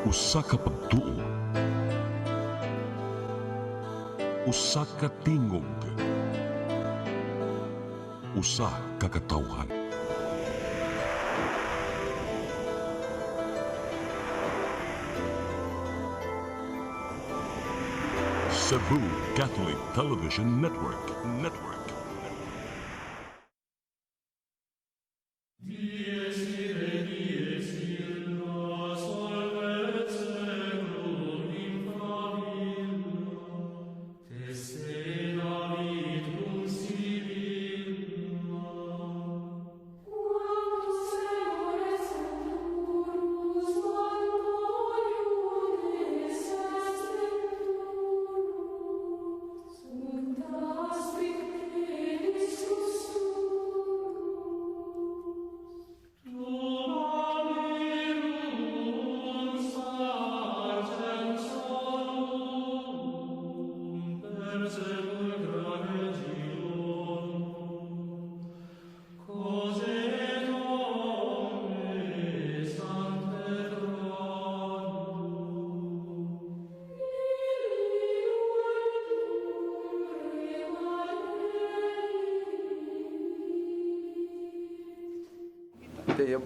Usa ka pagtuo, usa ka tingog, usa ka katawhan. Cebu Catholic Television Network.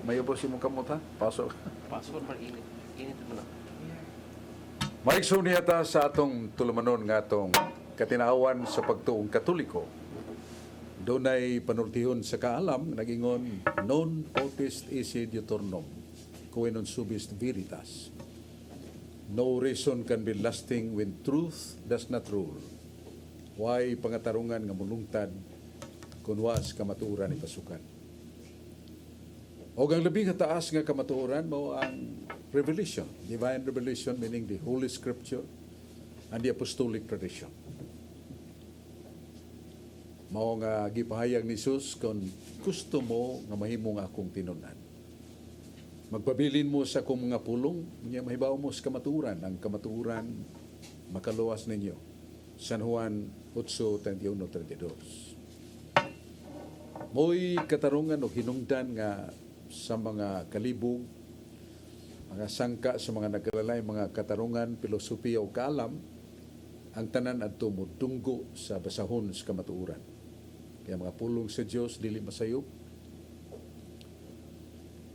May ubos imong kamot ha? Pasok. Pasok pa init. Init mo na. Maigsoon niyata sa atong tulumanon nga atong katinawan sa pagtuong Katoliko. Doon ay panultihon sa kaalam, nagingon, non potest esse diuturnum, quae non subist veritas. No reason can be lasting when truth does not rule. Why pangatarungan nga mulungtad kung was kamaturan ni pasukan. O ang labing taas nga kamatuoran mo ang revelation, divine revelation, meaning the Holy Scripture and the Apostolic tradition. Mao nga gipahayag ni Jesus kung gusto mo nga mahimong akong tinunan. Magpabilin mo sa akong mga pulong, niya mahibaw mo sa kamatuoran, ang kamatuoran makaluwas ninyo. San Juan 8:31-32. Mo'y katarungan o hinungdan nga sa mga kalibog, mga sangka sa mga nagkalalay, mga katarungan, filosofiya o kaalam, ang tanan adto mo dunggo sa basahon sa kamatuoran. Kaya mga pulong sa Dios dili masayop.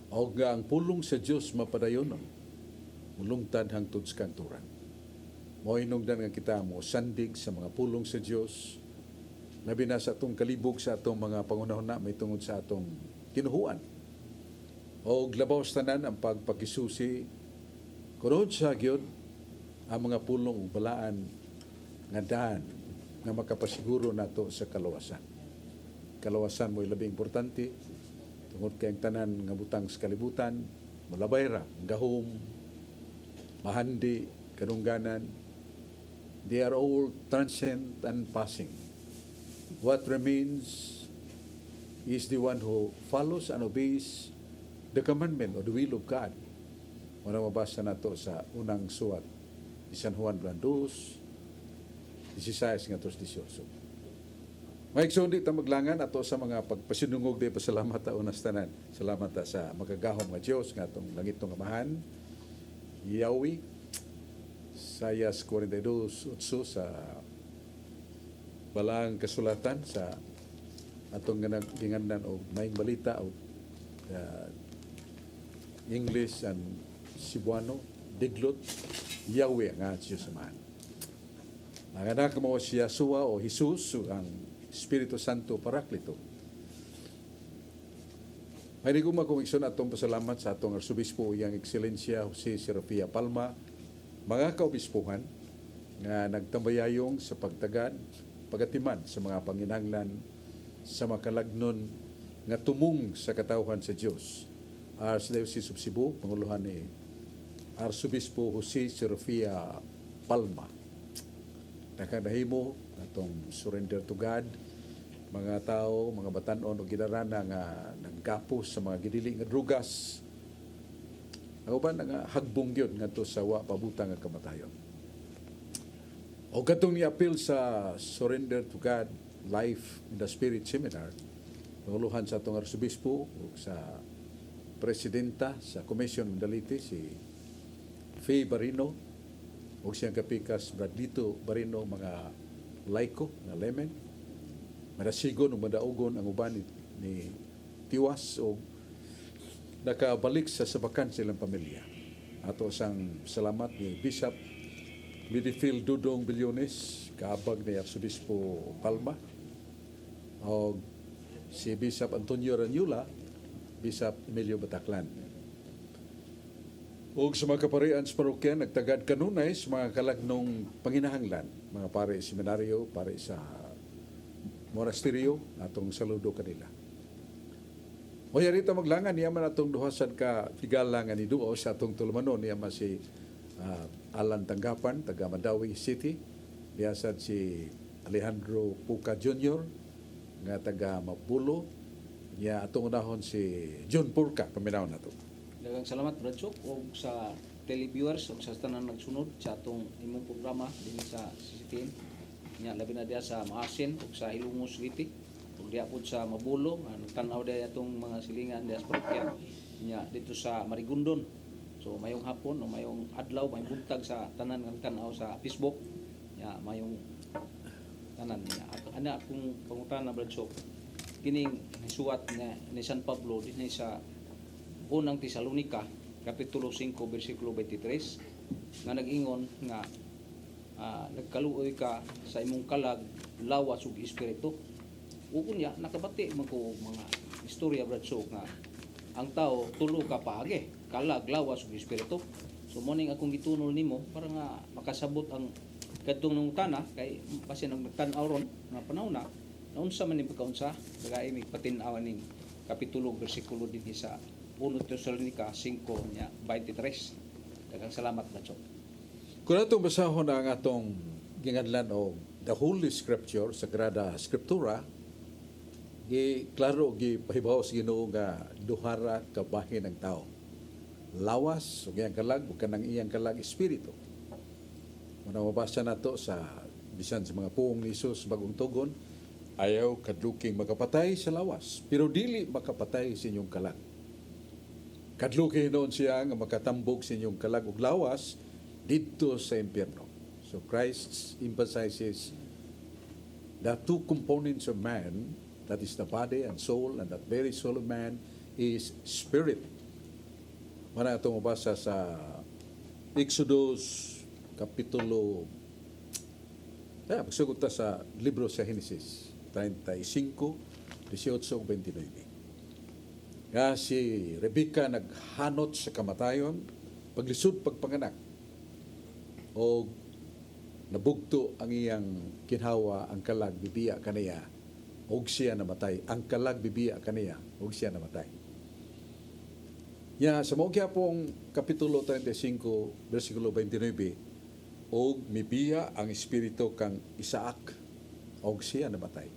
O nga ang pulong sa Dios mapadayon, mulungtad hangtod sa kanturan. Mo hinungdan nga kita mo sandig sa mga pulong sa Dios. Labi na sa atong kalibog sa atong mga pangunahon na may tungod sa atong kinuhuan. O glabaw sa tanan ang pagpakisusi kunod sa gyud ang mga pulong balaan nga daan nga makapasiguro nato sa kalawasan. Kalawasan mo'y labing importante tungod kay ang tanan nga butang sa kalibutan, malabay ra, gahom, mahandi, kadungganan, they are all transient and passing. What remains is the one who follows and obeys the commandment or the will of God. Muna mabasa na to sa unang suwat ni San Juan 2:16-18. Maigsoon di ta maglangan ato sa mga pagpasinungog di pasalamat ta unas tanan. Salamat ta sa magagahom nga Dios nga atong langit nga amahan. Yahweh Sayas 42:8 sa balang kasulatan sa atong gingandan og maayong balita o English and Cebuano, diglot, Yahweh nga siya samahan. Ang anak mo si Yahshua o Jesus, ang Espiritu Santo Paraklito. May ko makumikson atong pasalamat sa atong Arsobispo, Yang Excellencia Jose Serafia Palma, mga kaobispuhan nga nagtambayayong sa pagtagad, pagatiman sa mga panginahanglan sa makalagnon nga tumong sa katawhan sa Dios. Archdiocese of Cebu, panguluhan ni Arsobispo Jose Serafia Palma. Nakadahimo atong surrender to God, mga tao, mga batan-on o ginarana nga nagkapos sa mga gidili nga drugas. Ako ba nga hagbong yun nga to sa wa pabutang nga kamatayon. O katong ni-appeal sa surrender to God Life in the Spirit Seminar, panguluhan sa atong Arsobispo o sa Presidenta sa Commission Mandalite, si Faye Barino, o siyang kapikas Bradlito Barino, mga laiko na lemeng, madasigon o madaugon ang uban ni tiwas o nakabalik sa sabakan silang pamilya. Ato sang salamat ni Bishop Midfield Dudong Bilyones, kaabag ni Arsobispo Palma, o si Bishop Antonio Ranyula, Bishop Emilio Bataclan. O sa mga kaparian sa parokya, nagtagad kanunay sa mga kalagnong panginahanglan, mga pare seminaryo, pare sa monasteryo, atong saludo kanila. O yarita maglangan, niya man atong duhasan ka tigalangan ni Duo sa atong tulumanon, niya man si Alan Tanggapan, taga Madawi City, niyasad si Alejandro Puca Jr., nga taga Mapulo, niya atong unahon si John Purka, paminaw na to. Daghang salamat Brad Chok ug sa televiewers ug sa tanan nagsunod sa atong imong programa dinhi sa CCTN. Nya labi na diha sa Maasin ug sa Ilongos City ug diha pud sa Mabulo nga nagtan-aw diha atong mga silingan diha sa parokya. Nya dito sa Marigondon. So mayong hapon o mayong adlaw, mayong buntag sa tanan nga tan-aw sa Facebook. Nya mayong tanan niya. Ana akong pangutana Brad Chok. Kining nisuwat ni San Pablo dinhi sa unang Tesalonica, Kapitulo 5, versikulo 23, nga nag-ingon nga nagkaluoy ka sa imong kalag, lawas ug espiritu. Ug unya nakabati man ko mga istorya Brad Chok nga ang tao tulo ka paagi, kalag, lawas ug espiritu. So morning akong gitunol nimo para nga makasabot ang kadtong nung tana kay basin ang nagtan-aw ron nga panahon na unsa man ni pagkaunsa dagay mi patin-aw ning kapitulo bersikulo dinhi sa 1 Tesalonica 5 nya 23. Daghang salamat Brad Chok. Kung atong basahon ang atong ginganlan o the Holy Scripture, Sagrada Scriptura, klaro pahibaw sa Ginoo nga duhara ka bahin ng tao. Lawas ug iyang kalag ug kanang iyang kalag espiritu. Muna mabasa nato sa bisan sa mga puong ni Jesus bagong tugon, ayaw kadluking makapatay sa lawas, pero dili makapatay sa inyong kalag. Kadlukin noon siya nga makatambog sa inyong kalag ug lawas dito sa impyerno. So Christ emphasizes the two components of man, that is the body and soul, and that very soul of man is spirit. Mana ito mabasa sa Exodus Kapitulo, magsugot ta sa libro sa Genesis 35, 18, 29. Nga si Rebecca naghanot sa kamatayon, paglisod pagpanganak, o nabugto ang iyang kinhawa, ang kalag bibiya kaniya, og siya namatay. Ang kalag bibiya kaniya, og siya namatay. Ya, sa mga pong Kapitulo 35, versikulo 29, og mibiya ang espiritu kang Isaac, og siya namatay.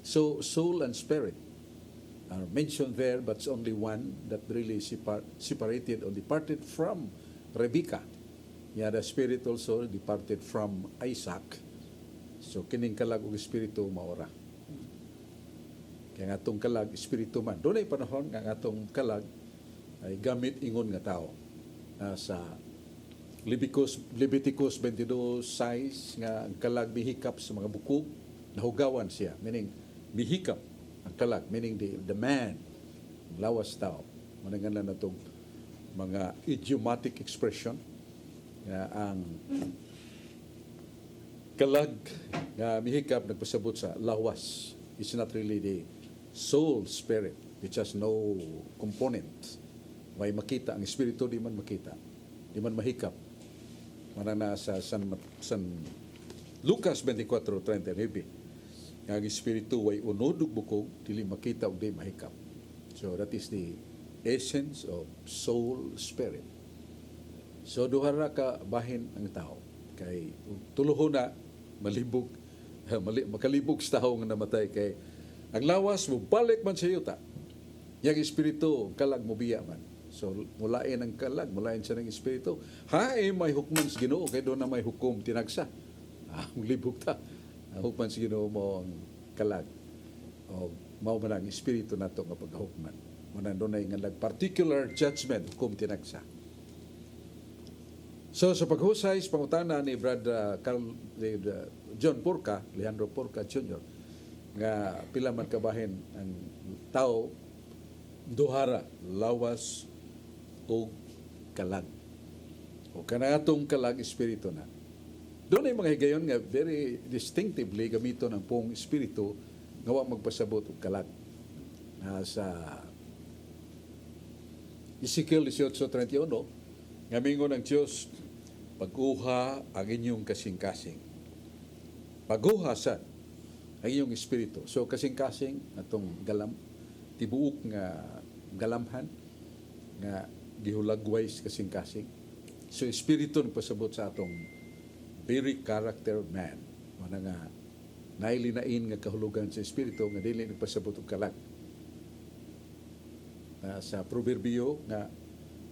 So, soul and spirit are mentioned there, but it's only one that really separated or departed from Rebecca. Yeah, the spirit also departed from Isaac. So, kining kalag og espiritu maora. Kaya nga itong kalag, espiritu man. Doon ay panahon nga itong kalag ay gamit ingon nga tao. Sa Leviticus 22:6 nga ang kalag mihikap sa mga bukog, nahugawan siya. Meaning, mihikap ang kalag, meaning the man, lawas tao. Manangan na itong mga idiomatic expression nga ang kalag nga mihikap nagpasabot sa lawas. It's not really the soul spirit, which has no component. May makita, ang espiritu di man makita, di man mahikap. Manana sa San Lucas 24:39. Ang espiritu way unod ug bukog, dili makita ug di mahikap. So that is the essence of soul spirit. So duhara ka bahin ang tao. Kay tuluhon na malibog makalibog sa tao nga namatay kay ang lawas mo balik man sa yuta. Yang espiritu kalag mo biya man. So mulain ang kalag, mulain siya ng espiritu. May hukman sa Ginoo kay doon na may hukom tinagsa. Libog ta. Hukman sa Ginoo mo ang kalag. O mao man ang espiritu nato nga paghukman. Manan doon ay nga particular judgment hukom tinagsa. So sa paghusay sa pangutana ni Brad John Porca, Leandro Porca Jr., nga pila man kabahin ang tao duhara, lawas o kalag. O kanatong kalag espiritu na. Doon ay mga higayon nga very distinctively gamiton ang pong espiritu nga wa magpasabot og kalag. Sa Ezekiel 18:31, nga mingon ang Diyos, pag-uha ang inyong kasing-kasing. Pag-uha sa ang inyong espiritu. So kasing-kasing atong galam, tibuok nga galamhan nga gihulagway sa kasing-kasing. So espiritu nagpasabot sa atong very character man. Mana nga nailinain nga kahulugan sa espiritu nga dili nagpasabot og kalag. Sa proverbio nga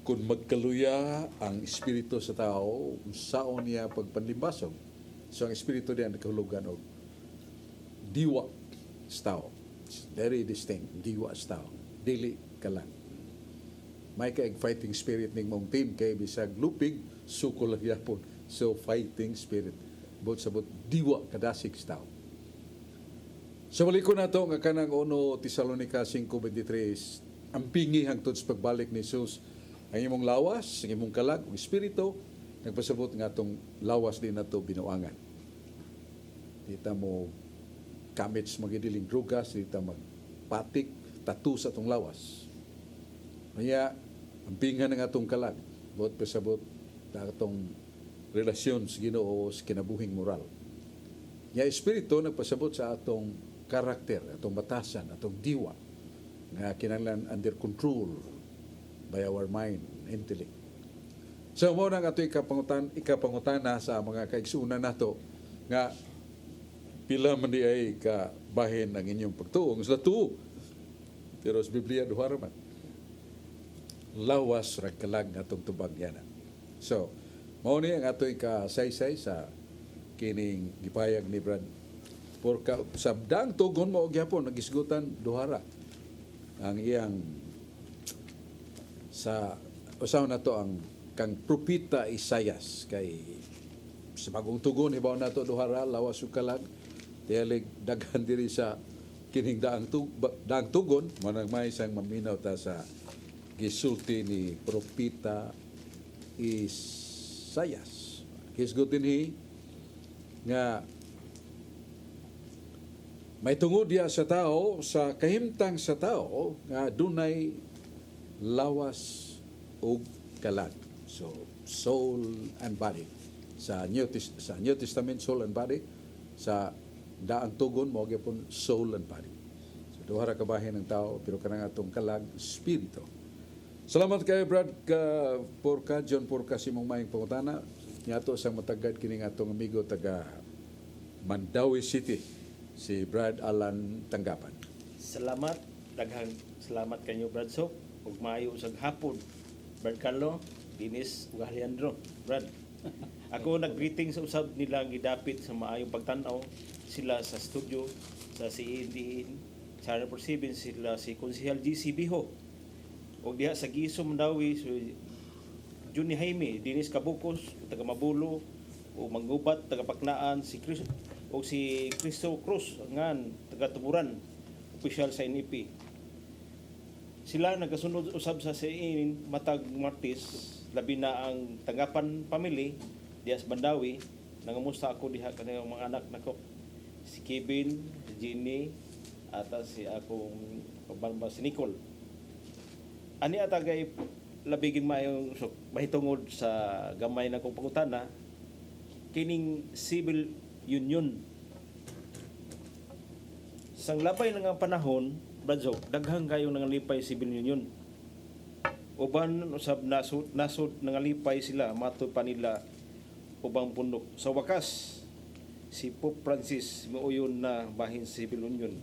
kung magkaluya ang espiritu sa tao, saon niya pagpanlimbasog. So ang espiritu diyan nakahulugan og diwa sa tao. It's very distinct, diwa sa tao. Dili kalang. May kaig fighting spirit ning mong team kay bisag lupig suko lang yapon. So fighting spirit bot sabot diwa kadasig sa tao. So balik ko na to nga kanang 1 Tesalonica 5:23, ang pingi hangtod sa pagbalik ni Jesus, ang imong lawas, ang imong kalag, ang espiritu, nagpasabot nga itong lawas din na ito binuangan. Dita mo kamits magidiling drugas, dita magpatik, tattoo sa itong lawas. Kaya, ang pinga ng atong kalag, buot pasabot na itong relasyon sa Ginoo sa kinabuhing moral. Kaya espiritu nagpasabot sa atong karakter, atong batasan, atong diwa, nga kinahanglan under control by our mind, intellect. So mo nang ato ikapangutana sa mga kaigsunan nato nga pila man di ay kabahin ang inyong pagtuong sa tuo. Pero sa Biblia duha man. Lawas ra kalag atong tubag yana. So mao ni ang ato ikasaysay sa kining gipayag ni Brad Porca sa daang tugon mo og gyapon nagisgutan duhara ang iyang sa usaw na to ang kang propeta Isaias kay sa bagong tugon hibaw na to duhara lawas ug kalag tiyalig daghan diri sa kining daang tugon manang may isang maminaw ta sa gisulti ni propeta Isaias. Hisgutin hi nga may tungod diya sa tao, sa kahimtang sa tao, nga dunay lawas o kalag. So, soul and body. Sa New Testament, soul and body. Sa daang tugon, mo gyapon soul and body. So, duha ra kabahin ng tao, pero kanang atong kalag, spirito. Salamat kay Brad Porca, John Porca, simong maing pangutana. Niyato sang matagad kining atong amigo taga Mandawi City, si Brad Alan Tanggapan. Salamat, daghang salamat kanyo Brad Sok, ug maayo usag hapon. Brad Carlo, Dinis ug Alejandro. Brad. Ako nag-greeting sa usab nila gidapit sa maayong pagtan-aw sila sa studio sa CND Channel 7 sila si Konsehal GC Biho. Ug diha sa Giso Mandawi so Juni Jaime, Dinis Kabukos, taga Mabulo, o Manggubat, taga Paknaan, si Chris o si Cristo Cruz ngan taga Tuburan, opisyal sa NEP. Sila nagasunod usab sa CN matag Martis, labi na ang Tanggapan family diha sa Mandawi. Nangamusta ako diha kanang mga anak nako. Si Kevin, si Jenny, at si akong pabamba si Nicole. Ani atagay labigin mayong mahitungod sa gamay na kong pangutana kining civil union. Sang labay na nga panahon, Bradzo, daghang kayo nangalipay civil union. Uban usab nasud nangalipay sila matud pa nila ubang pundok. Sa wakas, si Pope Francis miuyon na bahin sa civil union.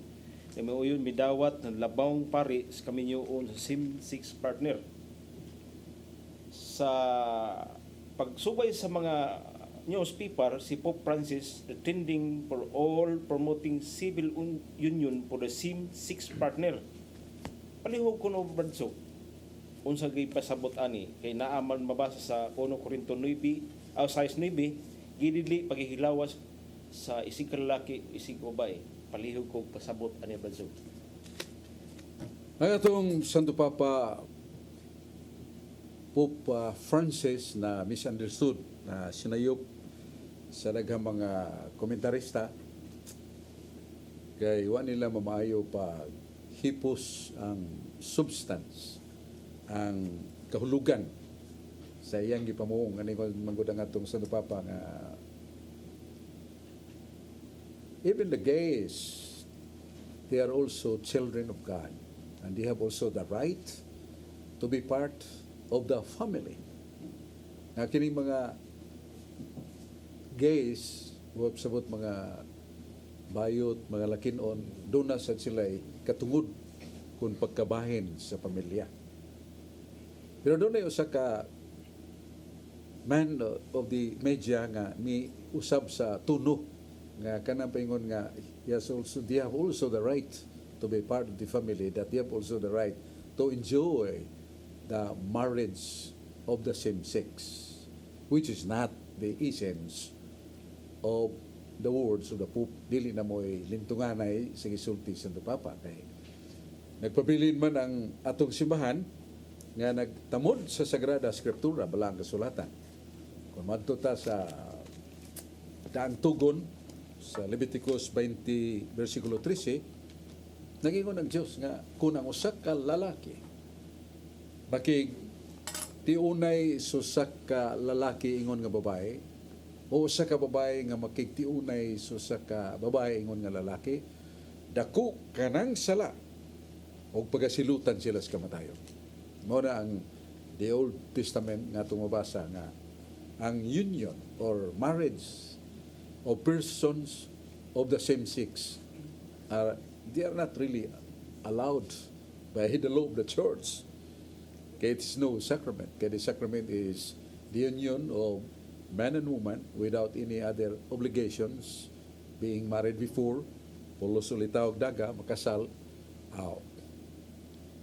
Miuyon midawat ng labawng pari sa kaminyoon sa SIM6 partner. Sa pagsubay sa mga newspaper, si Pope Francis attending for all promoting civil union for the SIM6 partner. Palihog ko no Bradso. unsa gyud pasabot ani kay naa man mabasa sa 1 Korinto 9 aw 6:9 gidili paghihilawas sa isig ka lalaki isig babae palihog kog pasabot ani Bradzo. Ang atong Santo Papa Pope Francis na misunderstood na sinayop sa daghang mga komentarista kay wa nila mamaayo pa hipos ang substance ang kahulugan sa iyang gipamuong ani manggod ang atong Santo Papa nga even the gays they are also children of God and they have also the right to be part of the family. Nga kining mga gays wa sabot mga bayot, mga lakinon, doon na sa sila'y katungod kung pagkabahin sa pamilya. Pero doon ay usa ka man of the media nga ni usab sa tuno nga kanang paingon nga they have also the right to be part of the family, that they have also the right to enjoy the marriage of the same sex, which is not the essence of the words of the Pope. Dili na mo'y lintunganay sa gisulti sa Santo Papa kay nagpabilin man ang atong simbahan nga nagtamod sa Sagrada Escritura balang kasulatan. Kung madto ta sa daang tugon sa Leviticus 20 versikulo 13, nagingon ang Dios nga kung ang usa ka lalaki makig tiunay susak ka lalaki ingon nga babae o usa ka babae nga makigtiunay susa ka babae ingon nga lalaki, dako kanang sala o pagasilutan sila sa kamatayon. Mao na ang the Old Testament nga tumabasa nga ang union or marriage of persons of the same sex they are not really allowed by the law of the church. Kaya it is no sacrament. Kaya the sacrament is the union of man and woman without any other obligations, being married before, pulos ulitaw daga, makasal,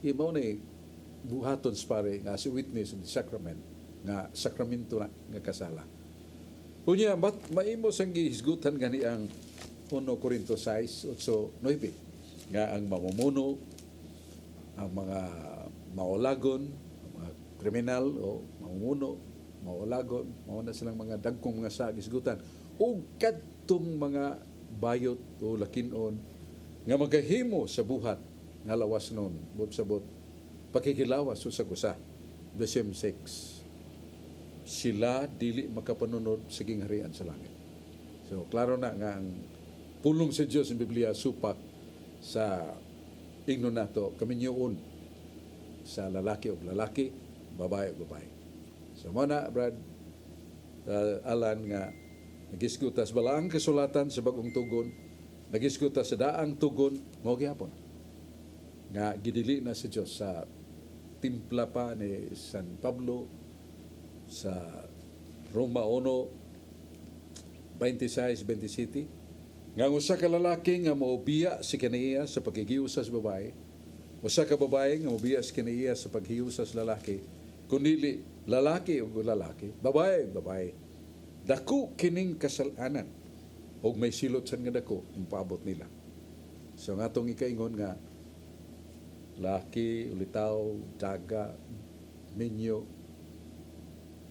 imaw na buhaton sa pare nga si witness of the sacrament, nga sakramento na nga kasala. Unya, maimo sang gihisgutan gani ang 1 Corinto 6, 8, 9, nga ang mamumuno, ang mga maulagon, ang mga kriminal o mamumuno, maulagon, mauna silang mga dagkong mga sagisgutan o kadtong mga bayot o lakinon nga magahimo sa buhat nga lawas nun sabot pakikilawas sa gusa the same sex sila dili makapanunod sa gingharian sa langit. So klaro na nga ang pulong sa Dios sa Biblia supak sa ingnon nato kaminyoon sa lalaki o lalaki, babae o babae. So mo na, Brad, Alan, nga nagisgutas balaang kasulatan sa bagong tugon, nagisgutas sa daang tugon, mo gyapon. Nga gidili na sa Dios sa timpla pa ni San Pablo sa Roma 1, 26-27, nga usa ka lalaki nga mobiya si kanaiya sa paghigiusas sa babae, usa ka babae nga mobiya si kanaiya sa paghiusas sa lalaki, kundi lalaki o lalaki, babae o babae. Dako kining kasalanan o may silot san nga dako ang paabot nila. So nga itong ikaingon nga laki, ulitaw, daga, minyo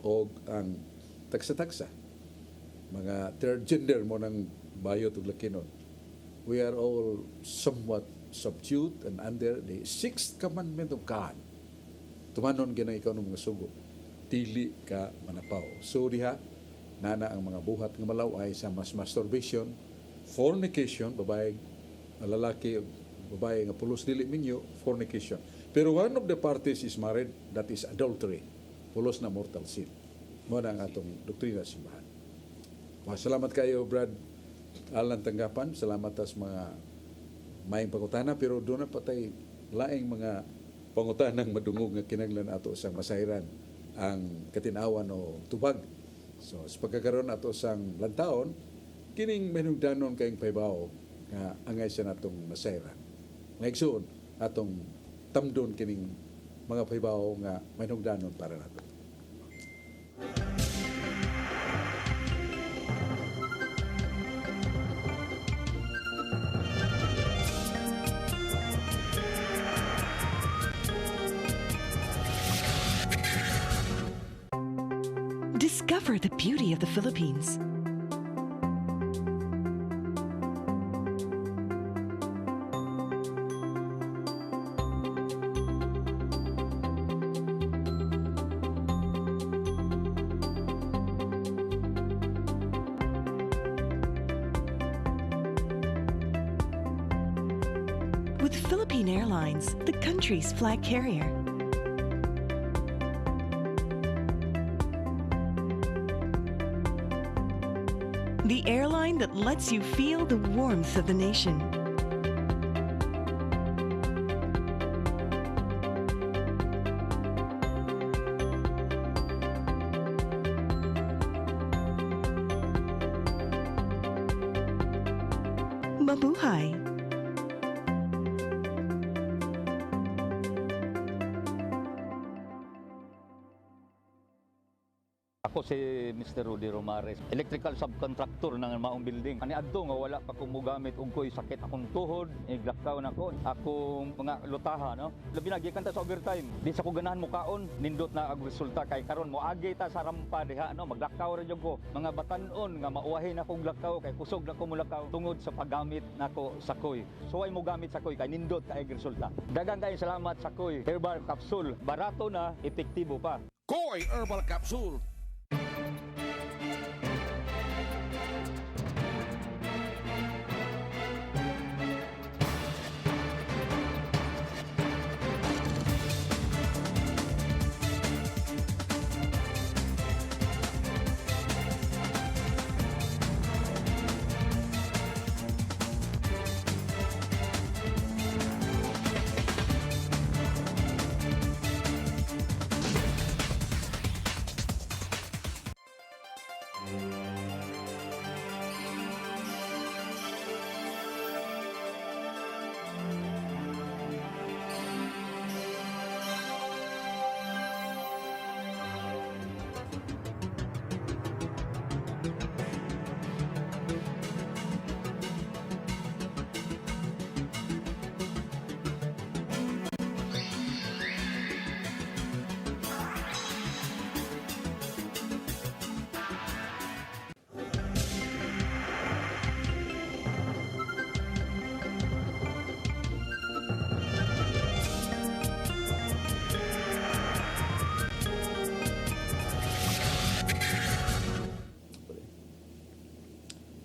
o ang tagsa-tagsa. Mga third gender mo ng bayot o lakinon. We are all somewhat subdued and under the sixth commandment of God. Tumanon gina ikaw ng mga sugo. Dili ka manapaw. So diha, nana ang mga buhat nga malaway sa masturbation, fornication, babae, lalaki, babae nga pulos dili minyo, fornication. Pero one of the parties is married, that is adultery. Pulos na mortal sin. Mo na ang atong doktrina sa simbahan. Salamat kayo, Brad Alan Tanggapan. Salamat as mga maing pangutana, pero doon na patay laing mga pangutanang madungog nga kinahanglan ato sang masayran ang katinawan o tubag. So sa pagkakaroon ato sang lantaon, kining menungdanon kayong paybaw nga angay sa natong masayran. Ngayon atong tamdon kining mga pahibaw nga mahinungdanon para nato. Discover the beauty of the Philippines. With Philippine Airlines, the country's flag carrier. The airline that lets you feel the warmth of the nation. Mabuhay! Ako si Mr. Rudy Romares, electrical subcontractor ng maong building. Ani adto nga wala pa ko mogamit og ko'y sakit akong tuhod, iglakaw na ko. Akong mga lutaha, no? Labi na gikan ta sa overtime. Di sa ko ganahan mo kaon, nindot na ang resulta kay karon mo agi ta sa rampa diha, no? Maglakaw ra jud ko. Mga batan-on nga mauwahin akong lakaw kay kusog na ko mulakaw tungod sa paggamit nako sa koy. Suway mo gamit sa koy kay nindot kay resulta. Daghang kay salamat sa koy. Herbal capsule, barato na, epektibo pa. Koy Herbal Capsule.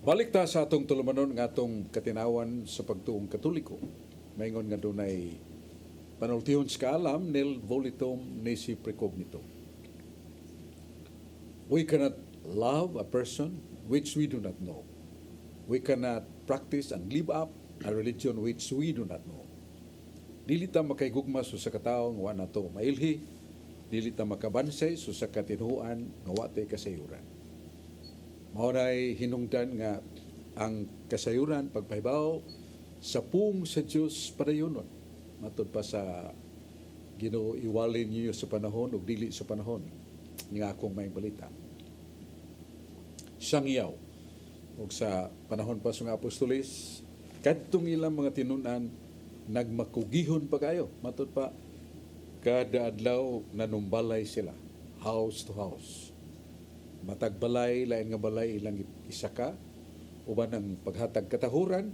Balik ta sa atong tulumanon nga atong katinawan sa pagtuong Katoliko. Maingon nga dunay panultihon sa kaalam nil volitum nisi precognito. We cannot love a person which we do not know. We cannot practice and live up a religion which we do not know. Dili ta makaigugma sa katawo nga wa nato mailhi, dili ta makabansay sa katinuan nga wa tay kasayuran. Maunay hinungdan nga ang kasayuran pagpahibaw sa pung sa Dios padayonon. Matod pa sa Ginoo iwalin niyo sa panahon ug dili sa panahon nga akong may balita. Sangyaw ug sa panahon pa sa mga apostoles kadtong ilang mga tinunan nagmakugihon pa kayo. Matod pa kada adlaw nanumbalay sila house to house. Matag balay, lain nga balay ilang isaka, uban ang paghatag katahuran,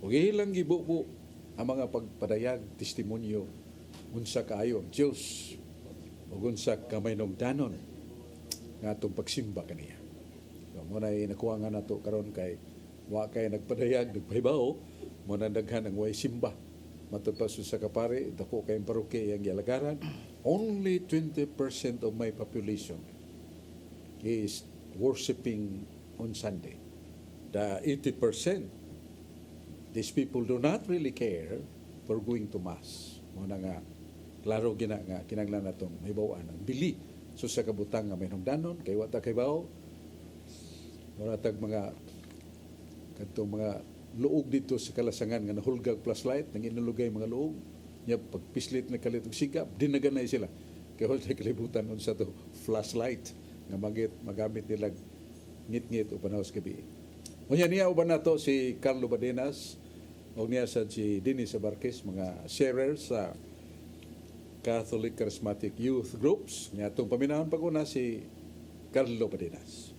o ilang gibubo ang mga pagpadayag, testimonyo, unsa kaayo ang Diyos, o unsa kamaynog-danon nga itong pagsimba kaniya. So, muna nakuha nga nato karon kay wa kay nagpadayag, nagpahibaw, muna daghan ang way simba. Matapos sa kapare, dako kayong paroke ang yalagaran, only 20% of my population is worshiping on Sunday. The 80%, these people do not really care for going to Mass. Muna nga, klaro gina nga, kinanglan na itong may bawaan ang bili. So sa kabutang nga may nungdanon, kay wata kay baw, maratag mga kadtong mga luog dito sa kalasangan nga nahulgag flashlight, nang inulugay mga luog, Nya pagpislit na kalit og sigap, dinaganay sila. Kaya wala kalibutan unsa to flashlight nga magamit nila ngit-ngit o panahos gabi. Unya niya uban nato si Carlo Badenas o niya sa si Dennis Abarquez, mga sharers sa Catholic Charismatic Youth Groups. Niya itong paminahon pag-una si Carlo Badenas.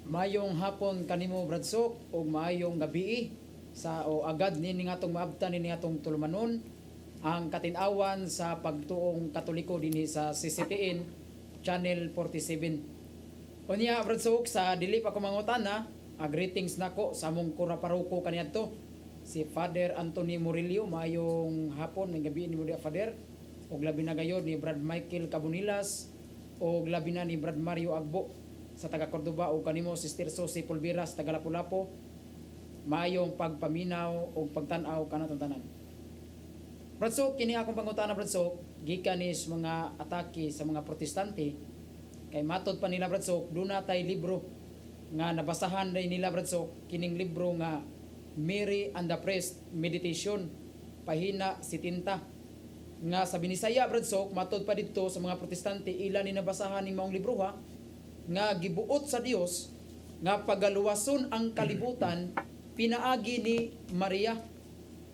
Mayong hapon kanimo Bradsok o mayong gabi sa o agad nini nga tong maabtan nini nga tong tulumanon ang katinawan sa pagtuong Katoliko dinhi sa CCTN Channel 47. Unya Bradsok sa dili pa ko mangutana, greetings nako sa among kuraparuko kaniadto si Father Anthony Murillo. Mayong hapon may gabi ni Mudia Father, og labi na gayod ni Brad Michael Cabunilas, og labi na ni Brad Mario Agbo sa taga Cordoba, o kanimo Sister Sosi Pulveras taga Lapu-Lapu. Mayong pagpaminaw o pagtan-aw kanatong tanan. Bradsok, kini akong pangutana Bradsok, gikan is mga atake sa mga protestante. Kay matod pa nila Bradsok, doon na tay libro nga nabasahan day nila Bradsok, kining libro nga Mary and the Priest Meditation, pahina 70. Nga sa Binisaya Bradsok, matod pa dito sa mga protestante, ila ni nabasahan ni maong libro ha, nga gibuot sa Dios nga pagaluwason ang kalibutan pinaagi ni Maria.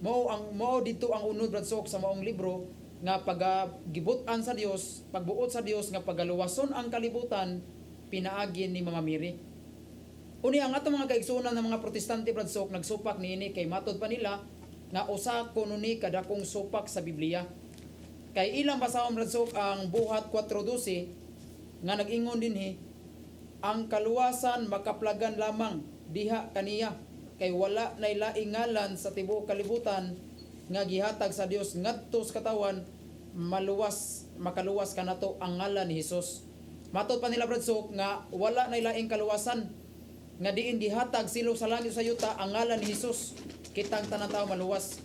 Mao dito ang unod Bradsok sa maong libro nga pagagibutan sa Dios, pagbuot sa Dios nga pagaluwason ang kalibutan pinaagi ni Mama Mary. Uni ang atong mga kaigsunan ng mga protestante Bradsok nagsupak niini kay matod pa nila nga usa kuno ni kadakong supak sa Biblia. Kay ilang basahon Bradsok ang Buhat 4:12 nga nag-ingon dinhi, ang kaluwasan makaplagan lamang diha kaniya, kay wala nay laing ngalan sa tibuok kalibutan nga gihatag sa Dios ngadto sa katawan, makaluwas kanato ang ngalan ni Hesus. Matod pa nila Bradsok nga wala nay laing kaluwasan nga diin gihatag silong sa langit sa yuta ang ngalan ni Hesus, kitang tanan tawo maluwas.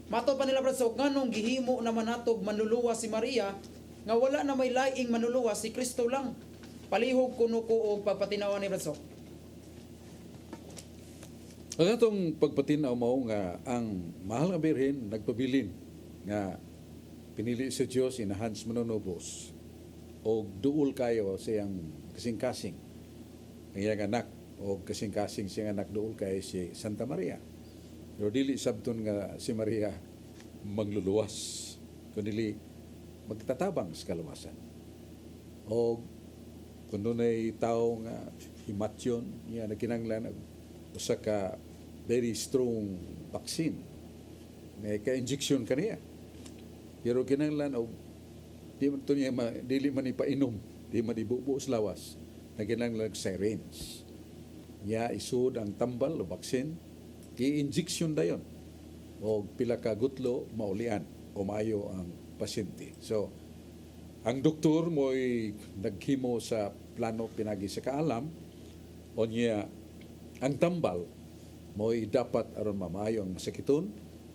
Matod pa nila Bradsok nganong gihimo naman natog manluluwas si Maria, nga wala na may laing manluluwas, si Kristo lang. Palihog kuno ko og pagpatinawan ni Bradsok. Ang atong pagpatinaw mao nga ang mahal nga birhen nagpabilin nga pinili sa Dios inahans manunubos og duol kayo siyang kasing-kasing ang iyang anak, o kasing-kasing siyang anak duol kay si Santa Maria. Pero dili sabton nga si Maria magluluwas, kundi magtatabang sa kaluwasan. O kung dunay tao nga himatyon niya nagkinanglan usa ka very strong vaccine may ka-injection kaniya, pero kinanglan og di man to niya dili man ipainom, di man ibubuos lawas, nagkinanglan syringe niya isud ang tambal o vaccine, i-injection dayon o pila ka gutlo maulian o maayo ang pasyente. So ang doktor mo'y naghimo sa plano pinagi sa kaalam o niya ang tambal mo'y dapat aron mamayo ang masakiton,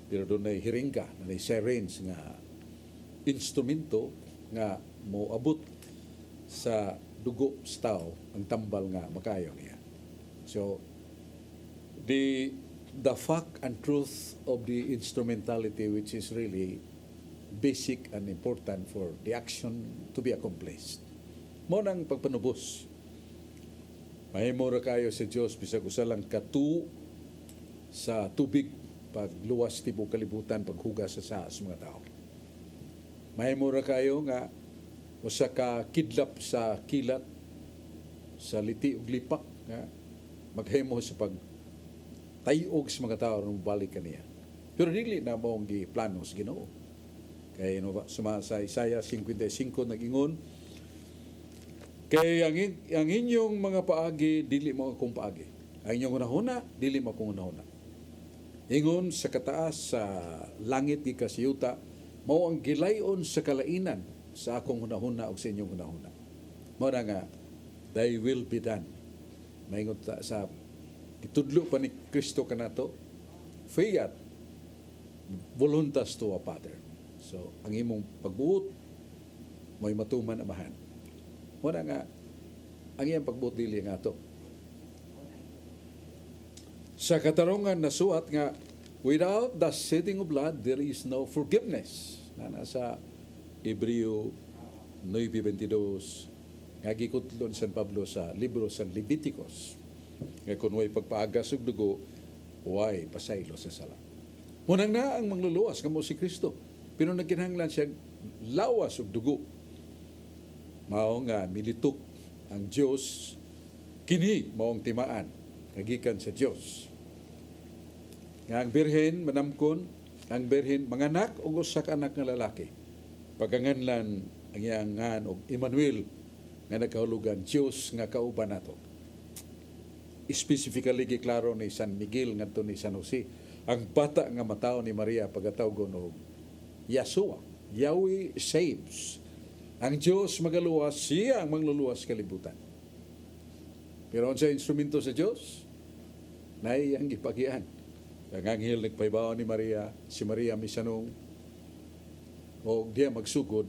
pero doon ay hiringga na syringe nga instrumento nga mo abot sa dugo sa tao ang tambal nga makayo niya. So the fact and truth of the instrumentality, which is really basic and important for the action to be accomplished. Mo nang pagpanubos. Mahimo ra kayo sa Dios bisag usa lang katu sa tubig pagluwas tibok kalibutan, paghugas sa mga tao. Mahimo ra kayo nga usa ka kidlap sa kilat sa liti ug lipak nga maghimo sa pag tayog sa mga tao nung balik kaniya. Pero dili na maong giplano sa Ginoo. Kay sa Isaiah 55 nag-ingon, kay ang inyong mga paagi dili mo akong paagi, ang inyong unahuna dili mo akong unahuna. Ingon sa kataas sa langit gikan sa yuta, mao ang gilayon sa kalainan sa akong unahuna ug sa inyong unahuna. Mao na nga thy will be done. Maingon sa itudlo pa ni Kristo kanato, fiat voluntas tua Pater. So, ang imong pagbuot, may matuman amahan. Wala nga, ang iyang pagbuot dili nga ito. Sa katarungan na suat nga, without the shedding of blood, there is no forgiveness. na nasa Hebreo 9:22 nga gikutlon San Pablo sa libro sa Leviticus nga kung way pagpaagas og dugo way pasaylo sa sala. Munang na ang mangluluwas kamo si Kristo, pero nagkinahanglan siya lawas og dugo. Mao nga militok ang Dios kini maong timaan kagikan sa Dios. Nga ang birhen manamkon, ang birhen manganak og usa ka anak nga lalaki. Paganganlan ang iyang ngan og Emmanuel nga nagkahulugan Dios nga kauban nato. Specifically giklaro ni San Miguel ngadto ni San Jose ang bata nga mataw ni Maria pagatawgon og Yahshua, Yahweh saves. Ang Dios magaluwas, siya ang mangluluwas kalibutan. Pero sa instrumento sa Dios, na iyang gipagian. Ang anghel nagpaibaw ni Maria, si Maria misanong, o diya magsugod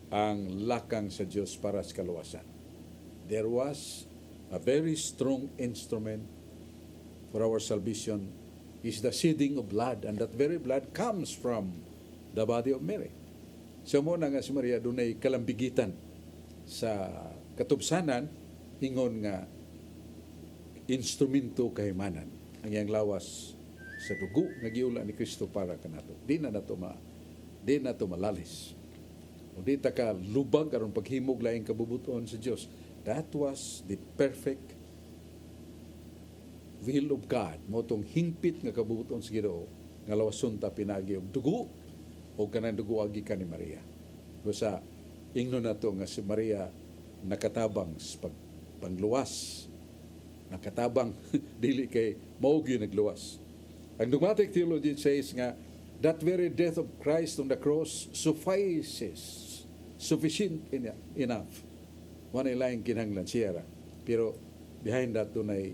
ang lakang sa Dios para sa kaluwasan. There was a very strong instrument for our salvation is the shedding of blood, and that very blood comes from the body of Mary. So mo na nga si Maria dunay kalambigitan sa katubsanan ingon nga instrumento kahimanan ang iyang lawas sa dugo nga giula ni Kristo para kanato. Di na nato malalis. O di ta ka lubag aron paghimog laing kabubuton sa Dios. That was the perfect will of God. Motong hingpit nga kabubuton sa Ginoo nga lawason ta pinagi og dugo o kanang dugo agi ka ni Maria. Sa ingno nato nga si Maria nakatabang sa pangluwas. Nakatabang dili kay mao gyud nagluwas. Ang dogmatic theology says nga that very death of Christ on the cross sufficient enough. Wala laing kinahanglan siya. Pero behind that dunay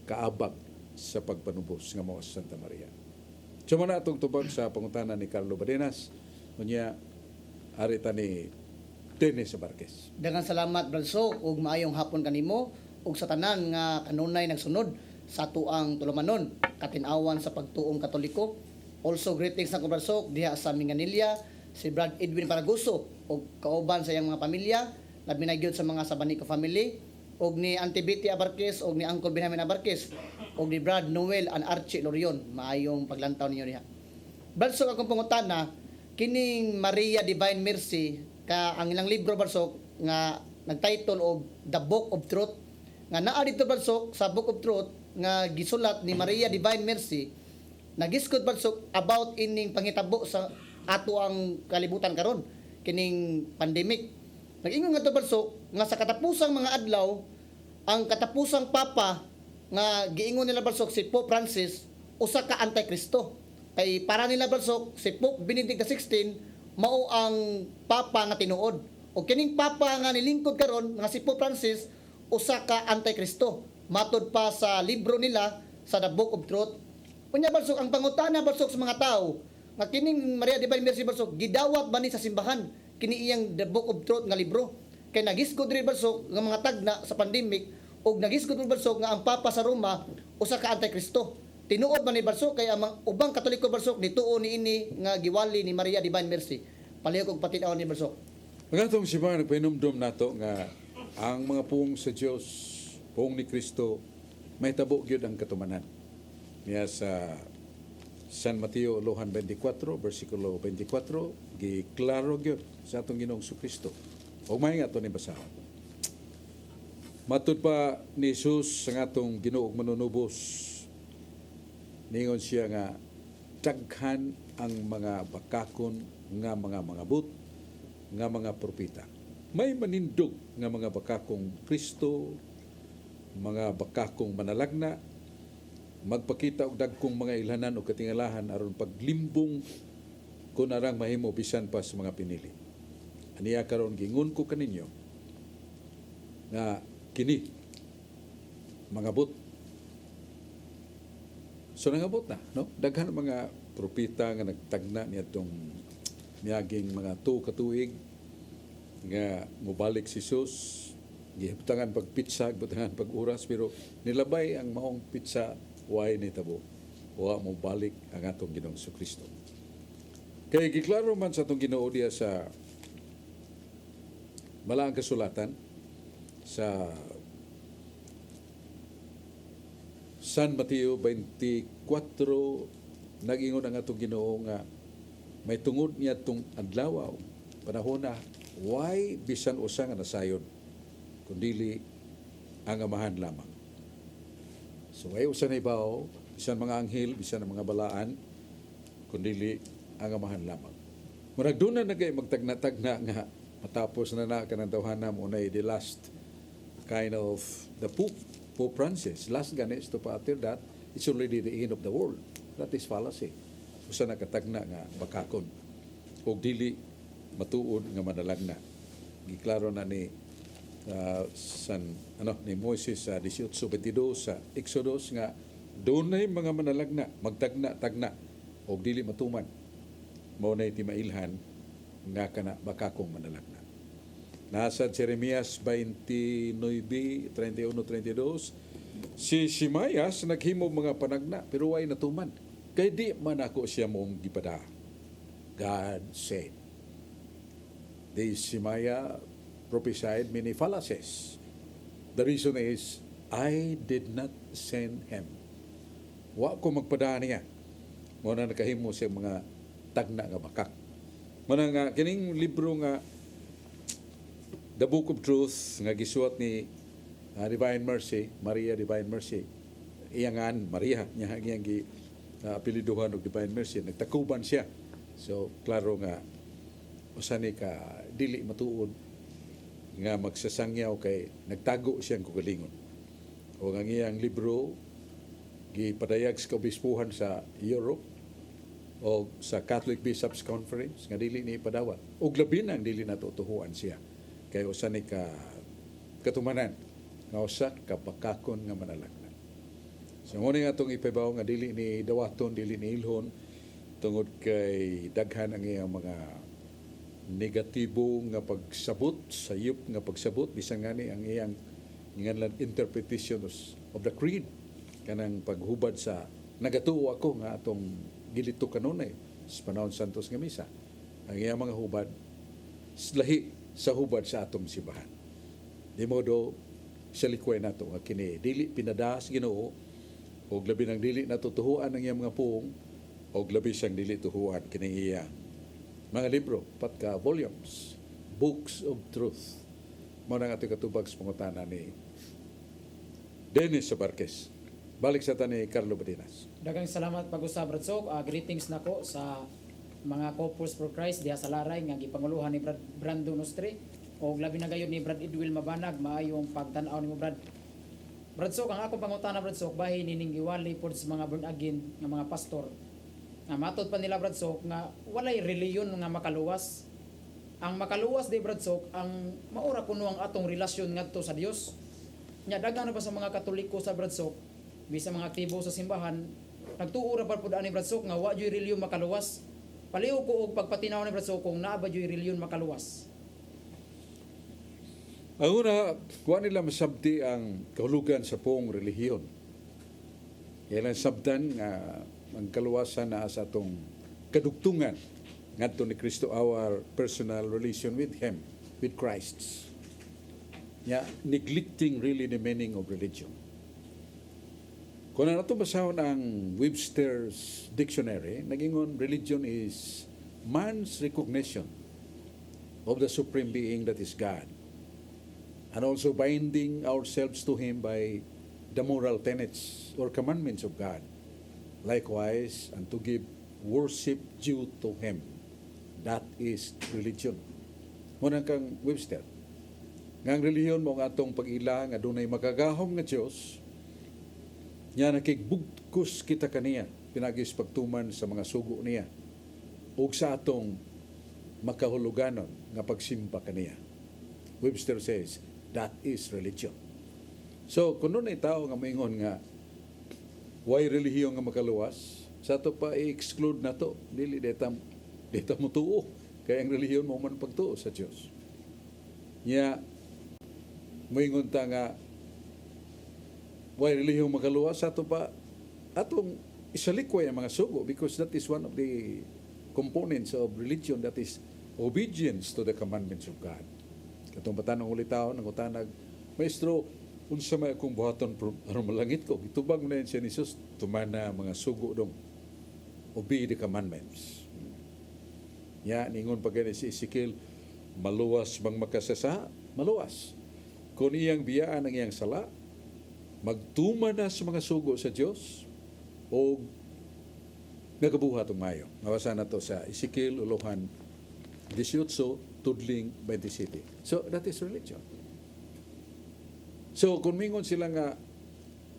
kaabag sa pagpanubos nga mao sa Santa Maria. So muna itong tubag sa pangutana ni Carlo Badenas. Kunya, arita ni Dennis Abarquez. Daghang salamat, Bralso, ug maayong hapon kanimo, ug sa tanan nga kanunay nagsunod sa tuang tulumanon, katinawan sa pagtuong Katoliko. Also, greetings na ko, Bralso, diha sa Minganilla, si Brad Edwin Paraguso, ug kauban sa iyang mga pamilya, labi na gyud sa mga Sabanico family, ug ni Auntie Betty Abarquez, ug ni Uncle Benjamin Abarquez, ug ni Brad Noel and Archie Lorion. Maayong paglantaw ninyo diha. Bralso, akong pangutana, kining Maria Divine Mercy, ka ang ilang libro, Bralso, nga nagtitle og The Book of Truth, nga naa dito, Bralso, sa Book of Truth, nga gisulat ni Maria Divine Mercy, nagiskud, Bralso, about ining panghitabo sa ato ang kalibutan karon kining pandemic. Nag-ingon nga to, Bralso, nga sa katapusang mga adlaw, ang katapusang papa nga giingon nila, Bralso, si Pope Francis, usa ka antikristo. Kay para nila, Bralso, si Pope Benedict XVI mao ang papa nga tinuod. O kining papa nga nilingkod karon nga si Pope Francis usa ka antikristo. Matod pa sa libro nila sa The Book of Truth. Unya, Bralso, ang pangutana, Bralso, sa mga tao nga kining Maria Divine Mercy, Bralso, gidawat ba ni sa simbahan kini iyang The Book of Truth nga libro? Kay nagisgod rin, Bralso, nga mga tagna sa pandemic ug nagisgod rin, Bralso, nga ang papa sa Roma usa ka antikristo. Tinuod man ni Bralso kay ang ubang Katoliko, Bralso, nituo ni ini nga giwali ni Maria Divine Mercy. Palihog og patinaw ni Bralso. Ang atong simbahan nagpahinumdum nato nga ang mga puong sa Dios, puong ni Kristo, may tabo gyud ang katumanan. Niya sa San Mateo 24, versikulo 24, giklaro gyud sa atong Ginoong Kristo. Og may nga ato ni basahon. Matud pa ni Jesus sa atong Ginoo manunubos, ningon siya nga daghan ang mga bakakon nga mga mangabot nga mga propeta. May manindog nga mga bakakong Kristo, mga bakakong manalagna, magpakita og dagkong mga ilhanan o katingalahan aron paglimbong kung arang mahimo bisan pa sa mga pinili. Aniya karon gingon ko kaninyo nga kini mangabot. So nangabot na, no? Daghan mga propeta nga nagtagna niadtong miaging mga 2 katuig nga mobalik si Jesus, gibutangan pagpitsa, gibutangan pag-uras, pero nilabay ang maong pitsa way ni tabo. Wa mo balik ang atong Ginoong Kristo. Kaya giklaro man sa itong Ginoo diya sa Malaang Kasulatan sa San Mateo 24, nag-ingon ang atong Ginoo nga may tungod niya itong adlaw, panahon na, why bisan usa nga nasayon, kundili ang amahan lamang. So ay usa na ibaw, bisan mga anghel, bisan ang mga balaan, kundili ang amahan lamang. Murag doon na nagay magtagna-tagna nga matapos na kanang tawhanam unay the last kind of the Pope Francis. Last ganis to pa after that, it's already the end of the world. That is fallacy. Usa na katagna nga bakakon. Og dili matuod nga madalagna. Giklaro na ni ni Moises sa 18:22 sa Exodus nga dunay mga manalagna magtagna-tagna og dili matuman. Mao nay timailhan nga kana bakakong manalagna. Nasa Jeremias 29:31-32, si Shimayas naghimo mga panagna pero way natuman. Kay di man ako siya mong gipada. God said. The Shemaiah prophesied many fallacies. The reason is, I did not send him. Wa ko magpada niya. Muna nakahimo siya mga tagna nga bakak. Muna nga, kining libro nga The Book of Truth nga gisuot ni Divine Mercy, Maria Divine Mercy, iyangan Maria niya iyang apeliduhan og Divine Mercy, nagtakuban siya. So klaro nga usani ka dili matuod nga magsasangyaw kay nagtago siyang kugalingon. O ang iyang libro gipadayag sa kabispuhan sa Europe o sa Catholic Bishops Conference nga dili ni ipadawat. Og labi na ang dili natutuhuan siya. Kay usa ni ka katumanan nga usa ka bakakon nga manalagna. So mo ni atong ipabaw nga dili ni dawaton, dili ni ilhon tungod kay daghan ang iyang mga negatibo nga pagsabot, sayop nga pagsabot bisan nga ni ang iyang nganlan interpretation of the creed, kanang paghubad sa nagatuo ako nga atong gilito kanunay sa panahon Santos nga Misa. Ang iyang mga hubad lahi sa hubad sa atong simbahan. Di modo sa likway nato nga kini dili pinadaas Ginoo og labi nang dili natutuhuan ang iyang mga puong og labi siyang dili tuhuan kining iya mga libro, patka volumes, books of truth. Mao nang ato katubag sa pangutana ni Dennis Sabarques. Balik sa tani Carlo Badinas. Daghang salamat pag-usab Bradsok. Greetings nako sa mga couples for Christ diha sa Laray nga gipanguluhan ni Brad Brando Nostre og labi na gayon ni Brad Edwil Mabanag. Maayong pagtan-aw nimo Brad. Bradsok, ang akong pangutana Bradsok, bahin nining giwali pod sa mga born again nga mga pastor. Nga matod pa nila Bradsok nga walay reliyon nga makaluwas. Ang makaluwas di Bradsok ang maura kuno ang atong relasyon ngadto sa Dios. Nya daghan na ba sa mga Katoliko sa Bradsok, bisa mga aktibo sa simbahan, nagtuo ra pud ani Bradsok nga wa joy reliyon makaluwas. Paliw ko og pagpatinaw ni Bradsok kung naa ba joy reliyon makaluwas. Ang una, kuha nila masabti ang kahulugan sa poong relihiyon. Kailan sabdan nga ang kaluwasan na sa atong kadugtungan ngadto ni Kristo, our personal relation with Him, with Christ. Neglecting really the meaning of religion. Kung na nato basahon ang Webster's Dictionary, nagingon religion is man's recognition of the supreme being that is God, and also binding ourselves to Him by the moral tenets or commandments of God. Likewise, and to give worship due to Him. That is religion. Muna kang Webster. Nga ang reliyon mo nga atong pag-ila nga dunay makagahom nga Diyos, nya nakigbugkos kita kaniya, pinagis pagtuman sa mga sugo niya, ug sa atong makahuluganon nga pagsimba kaniya. Webster says, that is religion. So, kung nun ay tao nga maingon nga, why relihiyon nga makaluwas? Sa ito pa i-exclude na to. Dili, deta mo tuo. Kaya ang relihiyon mo man pagtuo sa Diyos. Nya, maingon ta nga, why relihiyon makaluwas? Sa ito pa, atong isalikway ang mga sugo because that is one of the components of religion, that is obedience to the commandments of God. Katong batanong ulitaw, nangutanag, Maestro, unsa may akong buhaton aron malangit ko? Itubag mo na yun siya ni Jesus, tumana mga sugo dong. Obey the commandments. Ya, ningon pa gani si Ezekiel, maluwas bang makasasa? Maluwas. Kung iyang biyaan ang iyang sala, magtuma na sa mga sugo sa Diyos, o nagabuhat ang mayo. Mabasa na to sa Ezekiel, Uluhan 18, Tudling 27. So, that is religion. So, kung mingon sila nga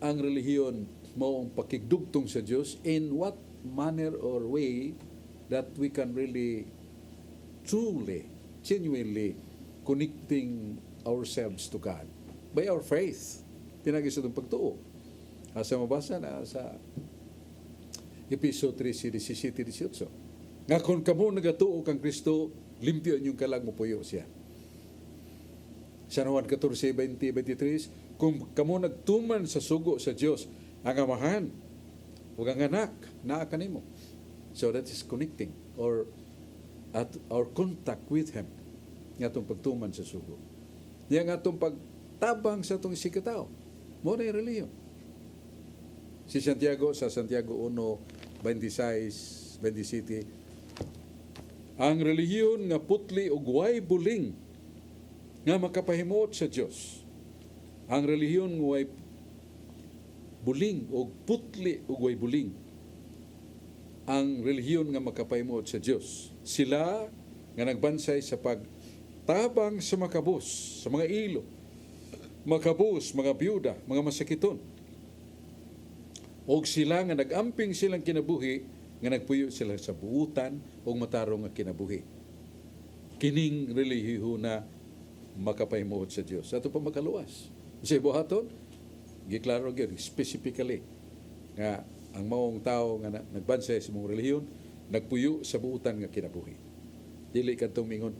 ang relihiyon mo ang pakigdugtong sa Diyos, in what manner or way that we can really, truly, genuinely connecting ourselves to God by our faith. Pinagis itong pagtuo. Asa mabasa na sa Episode 3:17-18. Nga kung kamo nagatuo kang Kristo, limpyo inyong kalag mo puyo siya. San Juan 14:20-23, kung kamo nagtuman sa sugo sa Dios, ang amahan ug ang anak naa kanimo. So that is connecting or at our contact with Him nga atong pagtuman sa sugo. Yang atong pagtabang sa atong sikataw. Mo na yung relihiyon. Si Santiago sa Santiago 1:26-27, ang relihiyon nga putli ug way buling nga makapahimot sa Dios. Ang relihiyon nga way buling ug putli ug way buling. Ang relihiyon nga makapahimot sa Dios. Sila nga nagbansay sa pagtabang sa makabus, sa mga ilo, makabus, mga byuda, mga masakiton. Og sila nga nagamping silang kinabuhi, nga nagpuyo sila sa buutan o matarong nga kinabuhi. Kining relihiyo na makapahimot sa Dios. Ato pa makaluwas. Sa buhaton, giklaro gyud specifically nga ang maong tao nga nagbansay sa mong relihiyon, nagpuyo sa buutan nga kinabuhi. Dili kadtong mingon,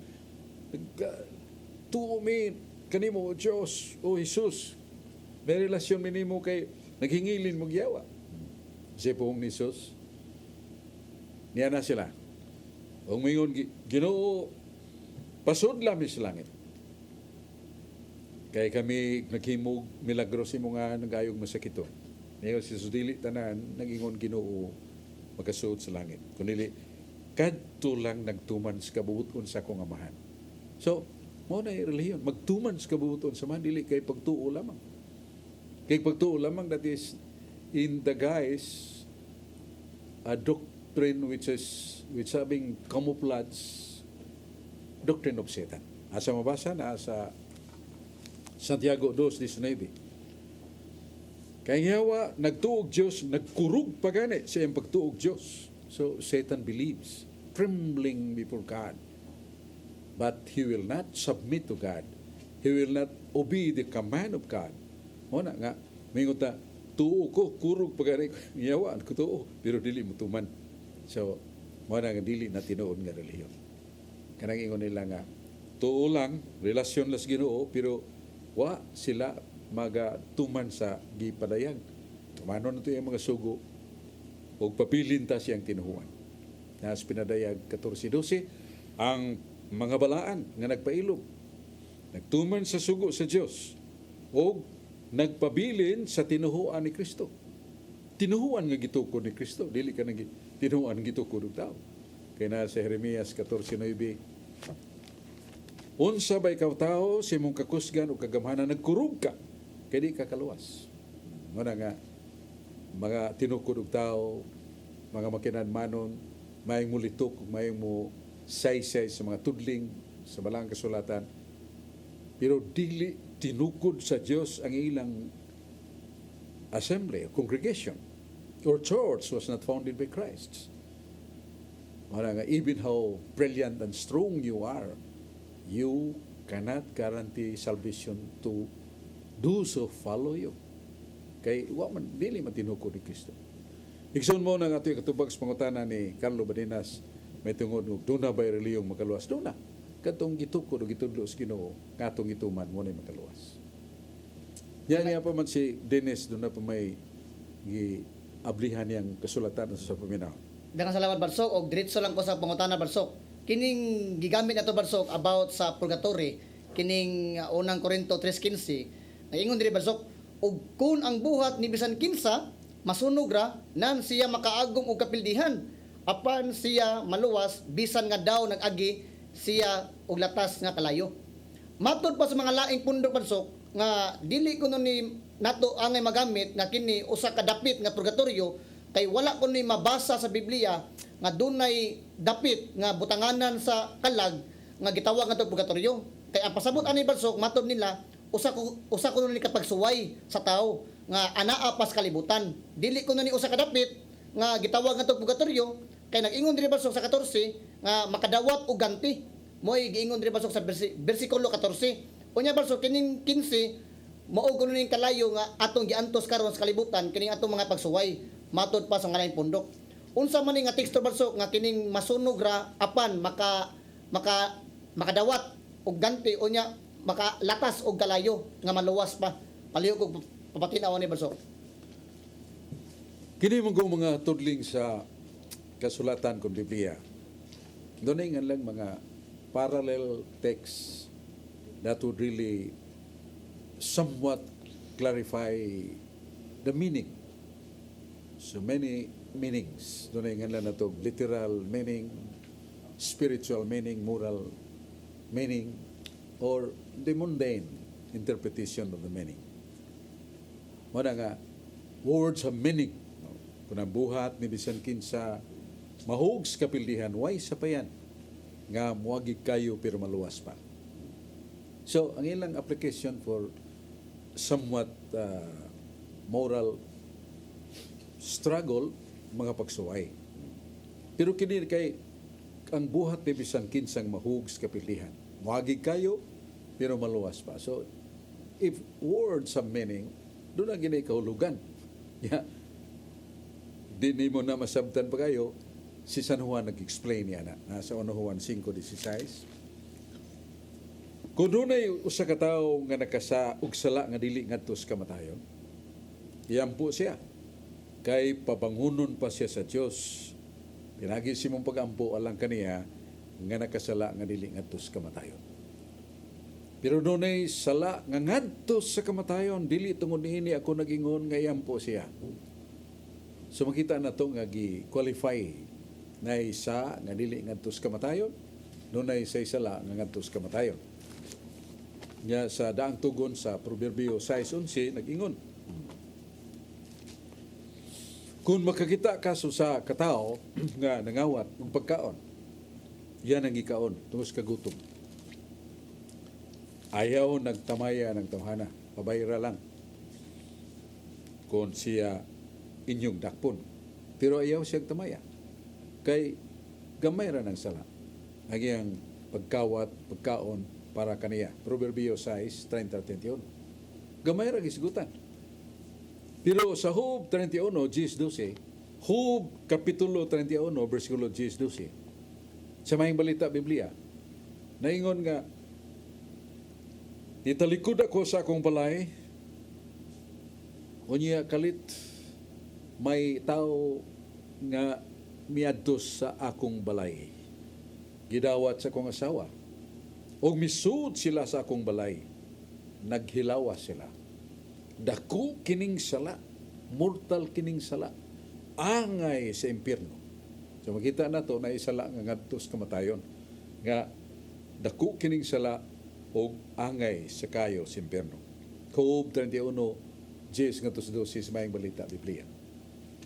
tuo mi kanimo o Dios o Jesus. May relasyon minimo kay naghingilin mo giyawa. Sa pong ni Jesus, niya na sila. O mingon, Ginoo, pasod lami sa langit. Kaya kami naghimog milagros mo nga nagayog masakito. Ngayon si Sudili tanan, nagingon Ginoo, magkasuot sa langit. Kundi, kadto lang nagtuman sa kabuuton sa akong amahan. So, mo na yung relihiyon. Magtuman sa kabuuton sa amahan, dili kay pagtuo lamang. Kay pagtuo lamang, that is in the guise a doctrine which having camouflage doctrine of Satan. Asa mabasa na sa Santiago 2:19. Kaya yawa, nagtuog Diyos, nagkurug pa gani sa iyang pagtuog Diyos. So Satan believes, trembling before God. But he will not submit to God. He will not obey the command of God. Muna nga, mingon ta, tuo ko, kurog pagari ko, yawa, ko tuo, pero dili mo tuman. So, muna nga dili na tinuod nga relihiyon. Kanang ingon nila nga, tuo lang, relasyon las Ginoo, pero wa sila magatuman sa gipadayag. Tumanon na ito yung mga sugo, o papilin ta siyang tinuhuan. Nas pinadayag 14:12, ang mga balaan nga nagpailog, nagtuman sa sugo sa Dios, o nagpabilin sa tinuhuan ni Kristo. Tinuhuan nga gitukod ni Kristo, dili ka nang tinuhuan nga gitukod og tao. Kaya na sa Jeremias 14:9, unsa bay ikaw tao sa imong kakusgan o kagamhanan, nagkurog ka, kaya di ka kaluwas. Muna nga, mga tinukod og tao, mga makinadmanon, mayang mulitok, mayang mo saysay sa mga tudling, sa balang kasulatan, pero dili tinukod sa Dios ang ilang assembly, congregation, or church was not founded by Christ. Mara nga, even how brilliant and strong you are, you cannot guarantee salvation to those who follow you. Kay wa man dili man tinukod ni Kristo. Igsoon mo na nga ito yung katubag sa pangutana ni Carlo Badinas, may tungod, doon na ba'y reliyong makaluwas? Doon na. Katong gitukod o gitudlo sa Ginoo, katong gituman mo na makaluwas. Yan nga pa man si Dennis, doon na pa may ablihan niyang kasulatan sa paminaw. Daghang salamat Barsok og diretso lang ko sa pangutana Barsok. Kining gigamit nato Barsok about sa purgatory, kining unang Korinto 3:15. Naingon diri Barsok, ug kun ang buhat ni bisan kinsa masunog ra nan siya makaagom og kapildihan apan siya maluwas bisan nga daw nag-agi siya og latas nga kalayo. Matod pa sa mga laing pundok Barsok nga dili kuno ni nato angay magamit nga kini usa ka dapit nga purgatorio kay wala ko ni mabasa sa Biblia nga dunay dapit nga butanganan sa kalag nga gitawag nga purgatorio. Kay ang pasabot ani Barsok matod nila usa ko ni kapagsuway sa tao nga anaa pas kalibutan. Dili ko ni usa ka dapit nga gitawag nga purgatorio kay nag-ingon diri Barsok sa 14 nga makadawat og ganti. Mo'y giingon diri Barsok sa bersikulo 14. Unya Barsok kining 15 mao kuno ning kalayo nga atong giantos karon sa kalibutan kining atong mga pagsuway matod pa sa ngalain pundok. Unsa man ni nga teksto Barsok nga kining masunog ra apan makadawat og ganti unya makalatas og kalayo nga maluwas pa. Paliw kog papatinaw ni Barsok. Kini mong mga tudling sa kasulatan kung Biblia. Doon nga lang mga parallel texts that would really somewhat clarify the meaning. So many meanings. Doon nga lang na ito, literal meaning, spiritual meaning, moral meaning, or the mundane interpretation of the meaning. Muna nga, words have meaning. Kung ang buhat ni bisan kinsa mahug sa kapildihan, way sa payan nga muagig kayo pero maluwas pa. So, ang ilang application for somewhat moral struggle, mga pagsuway. Pero kini kay ang buhat ni bisan kinsang mahug sa kapildihan, muagig kayo pero maluwas pa. So, if words have meaning, doon ang ginay kahulugan. Yeah. Di mo na masabtan pa kayo, si San Juan nag-explain niya na sa 1 Juan 5:16. Kung doon ay usa ka tawo nga nakasa og sala nga dili ngadto sa kamatayon, iyan po siya. Kay pabangunon pa siya sa Dios. Pinagi si mong pagampo alang kaniya nga nakasala nga dili ngadto sa kamatayon. Pero doon ay sala nga ngadto sa kamatayon, dili tungod niini ako nagingon nga iyan po siya. So makita na ito nga gi-qualify na isa nga dili ngadto sa kamatayon, doon na isa sala nga ngadto sa kamatayon. Nya sa daang tugon sa Proverbio 6:11 nag-ingon, kung makakita ka sa katao nga nangawat ng pagkaon, yan ang ikaon tungos kagutom. Ayaw nagtamaya ng tawhana, pabayra lang kung siya inyong dakpon. Pero ayaw siyang tamaya. Kay gamay ra ng sala. Nagyang pagkawat, pagkaon para kaniya. Proverbio 6:30-31. Gamay ra gisgutan. Pero sa Job 31:10-12, Job kapitulo 31 bersikulo 10-12. Sa maing balita Biblia, naingon nga, italikod ako sa akong balay, unya kalit, may tao nga miadtos sa akong balay. Gidawat sa akong asawa. O misud sila sa akong balay. Naghilawa sila. Dako kining sala. Mortal kining sala. Angay sa impyerno. So makita na to na isala nga ngadtos kamatayon. Nga dako kining sala o angay sa kayo sa impyerno. Job 31:10 ngadto sa 12 sa maing balita Biblia.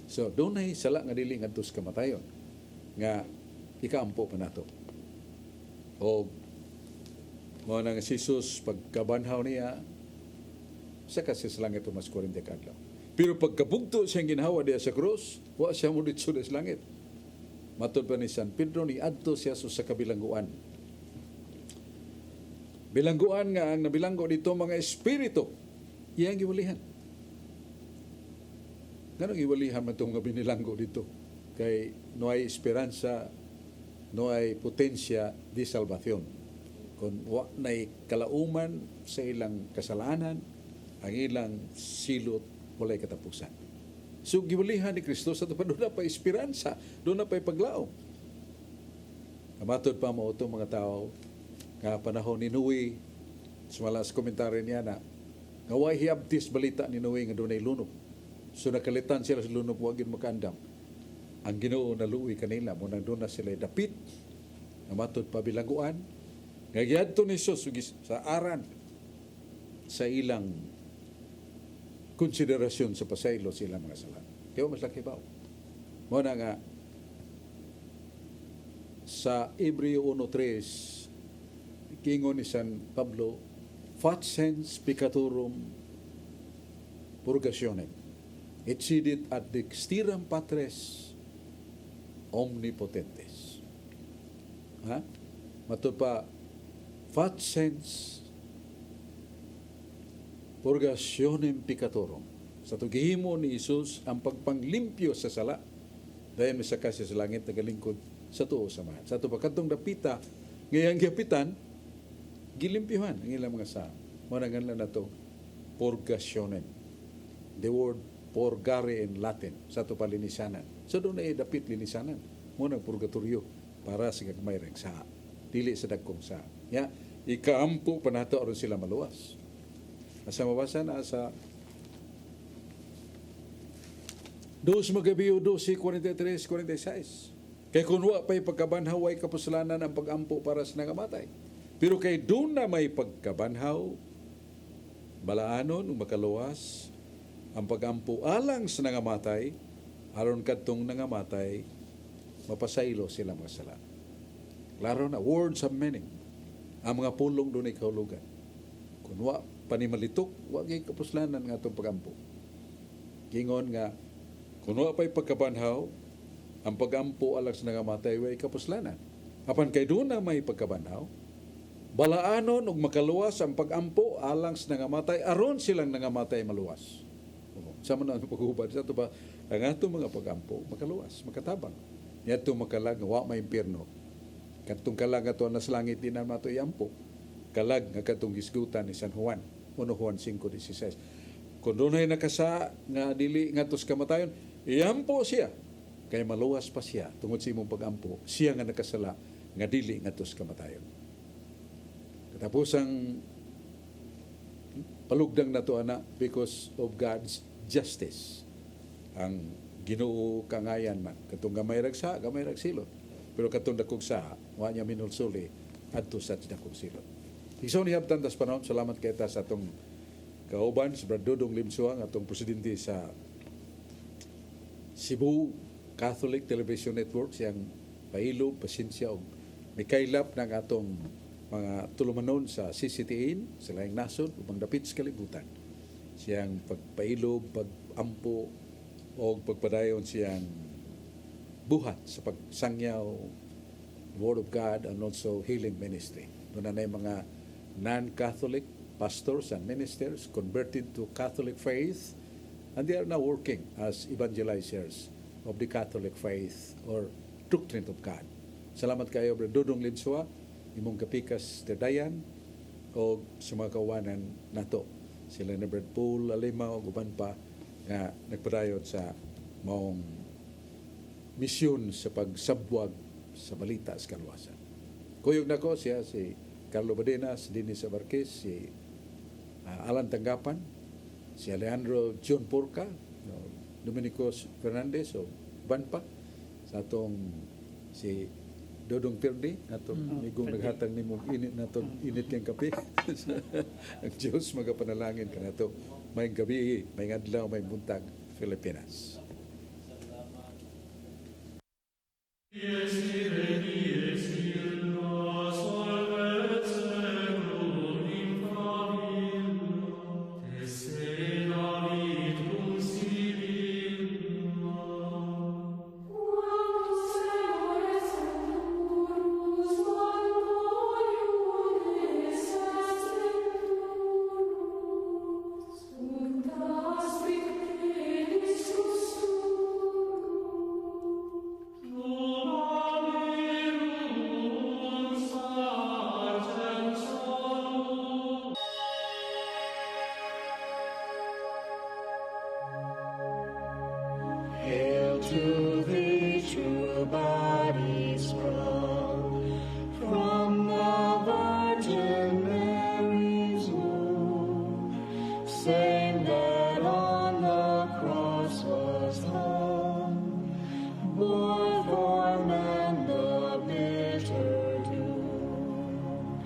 So, doon ay sala nga dili ngadto sa kamatayon nga ikaampo pa nato. O mao nang si Jesus pagkabanhaw niya sa kasi sa langit mas 40 kadlaw. Pero pagkabugto siyang ginhawa diya sa krus, wa siya mo ditso sa langit. Matod pa ni San Pedro ni adto siya sa kabilangguan. Bilangguan nga ang nabilanggo dito mga espiritu iyang giwalihan. Ganong iwalihan man itong binilanggo dito. Kay no hay esperanza, no hay potensya di salvasyon. Kung na'y kalauman sa ilang kasalanan, ang ilang silot walay katapusan. So giwalihan ni Kristo sa doon na pa esperansa, doon na pa paglaom. Kamatod pa mo itong mga tao nga panahon ni Noe, sumalas komentaryo niya na nga way hiabtis balita ni Noe nga doon ay lunok. So nakalitan sila sa lunok, wag yun makaandam. Ang Ginoo na luoy kanila, mo nang doon na sila dapit, kamatod pa bilaguan, nga giadto ni Jesus sa aran sa ilang konsiderasyon sa pasaylo sila mga sala. Kaya mas laki ba? Mo na nga sa Hebreo 1:3 kingon ni San Pablo, facens peccatorum purgationem et sidit ad dexteram patres omnipotentes. Ha? Matud pa, facens purgationem peccatorum. Sa tugihimo ni Jesus ang pagpanglimpyo sa sala. Dayon sa kasi sa langit nagalingkod sa tuo samahan. Sa ito pagkatong dapita, ngayang giapitan, gilimpyuhan ang ilang mga sa. Manangan lang na ito, purgationem. The word purgare in Latin, sa ito palinisanan. So doon ay dapit linisanan. Muna purgatorio para sa kagmayrang sa dili sa dagkong sa. Ya, ikaampo pa nato aron sila maluwas. Asa mabasa na sa 2 Magabiyo 12:43-46. Kay kunwa pa'y pagkabanhaw ay kapusalanan ang pag-ampo para sa nangamatay. Pero kay doon na may pagkabanhaw, balaanon o makaluwas, ang pag-ampo alang sa nangamatay, aron kadtong nangamatay, mapasaylo sila mga sala. Klaro na, words of meaning. Ang mga pulong doon ay kahulugan. Kunwa, panimalitok, wag ay kapuslanan nga itong pag-ampo. Gingon nga, kunwa pa'y pagkabanhaw, ang pag-ampo alang sa nangamatay ay kapuslanan. Apan kay doon na may pagkabanhaw, balaanon ug makaluwas ang pag-ampo alang sa nangamatay, aron silang nangamatay maluwas. Sama na ang paghubad sa ito ba, ang atong mga pag-ampo, makaluwas, makatabang. Yato makalag, wa may impyerno. Katong kalag ato na sa langit, di na mato iampo. Kalag nga katong gisgutan ni San Juan, 1 Juan 5:16. Kung doon ay nakasa nga dili nga tos kamatayon, iampo siya. Kaya maluwas pa siya tungod sa imong pag-ampo, siya nga nakasala nga dili nga tos kamatayon. Katapos ang palugdang na to ana because of God's justice. Ang Ginoo kangayan man katong gamay ragsa, gamay ragsilot. Pero katong dakog sa wa niya minulsuli adto sa dakog silot. Igsoon ni habtan tas panahon, salamat kay ta sa atong kauban si Brad Dodong Limsuang, atong presidente sa Cebu Catholic Television Network, siyang pailo, pasensya og mikaylap ng atong mga tulumanon sa CCTN, sa laing nasod, upang dapit sa kalibutan. Siyang pagpailo, pag-ampo, o pagpadayon siyang buhat sa pagsangyaw Word of God and also healing ministry. Doon na yung mga non-Catholic pastors and ministers converted to Catholic faith, and they are now working as evangelizers of the Catholic faith or doctrine of God. Salamat kayo, Brad Dodong Linsua, imong kapikas Dayan, o sa mga kawanan nato. Sila ni Brad Paul Alima o guban pa nga nagpadayon sa maong misyon sa pagsabwag sa balita sa kalwasan. Kuyog na ko siya si Carlo Badenas, Dennis Abarquez, si Alan Tanggapan, si Alejandro John Porca, Dominico Fernandez o Banpa, sa atong si Dodong Tirdi, atong migong naghatag ni mong init natong init kang kape. Ang Diyos magapanalangin ka nato. May gabi, may adlaw, may buntag, Pilipinas. Oh same that on the cross was hung, bore for man the bitter doom.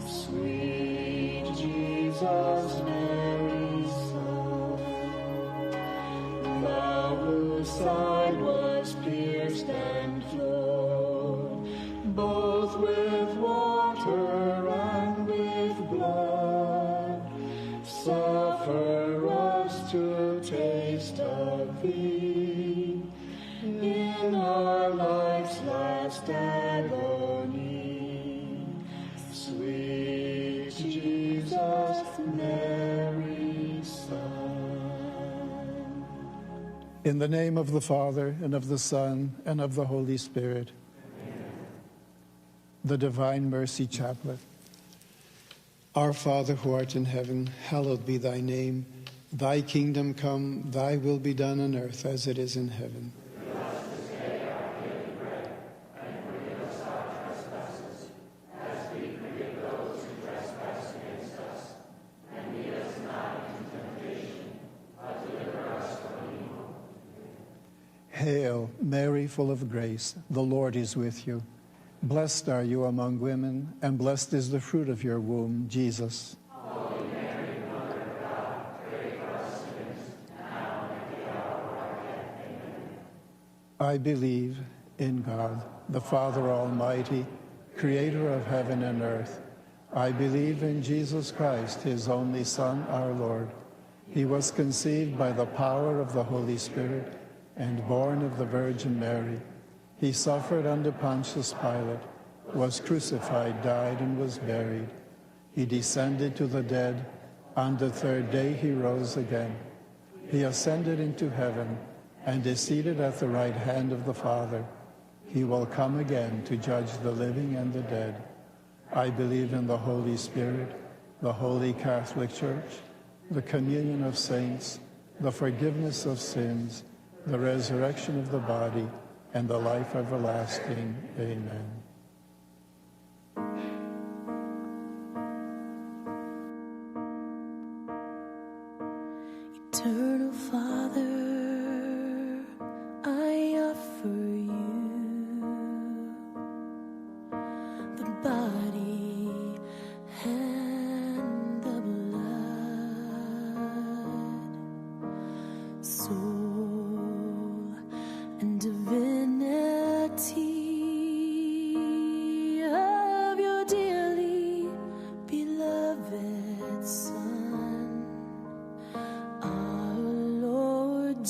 Sweet Jesus, Mary's Son, thou whose side was pierced and flowed, both with water and with blood, suffer us to taste of thee in our life's last agony. Sweet Jesus, Mary's Son. In the name of the Father, and of the Son, and of the Holy Spirit. The Divine Mercy Chaplet. Our Father who art in heaven, hallowed be thy name. Thy kingdom come, thy will be done on earth as it is in heaven. Hail, Mary, full of grace, the Lord is with you. Blessed are you among women, and blessed is the fruit of your womb, Jesus. Holy Mary, Mother of God, pray for us sinners, now and at the hour of our death. Amen. I believe in God, the Father Almighty, creator of heaven and earth. I believe in Jesus Christ, his only Son, our Lord. He was conceived by the power of the Holy Spirit and born of the Virgin Mary. He suffered under Pontius Pilate, was crucified, died, and was buried. He descended to the dead. On the third day he rose again. He ascended into heaven and is seated at the right hand of the Father. He will come again to judge the living and the dead. I believe in the Holy Spirit, the Holy Catholic Church, the communion of saints, the forgiveness of sins, the resurrection of the body, and the life everlasting. Amen. Eternal Father, I offer you the body and the blood, soul and divinity of your dearly beloved Son, our Lord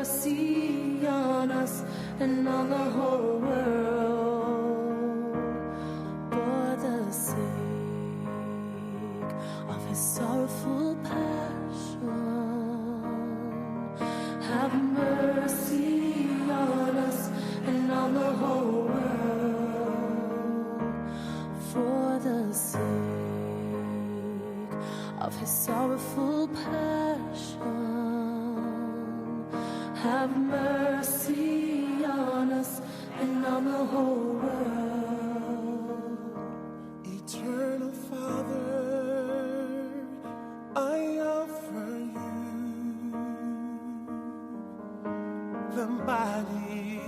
mercy on us and on the whole world, for the sake of his sorrowful passion. Have mercy on us and on the whole world, for the sake of his sorrowful passion. Have mercy on us and on the whole world. Eternal Father, I offer you the body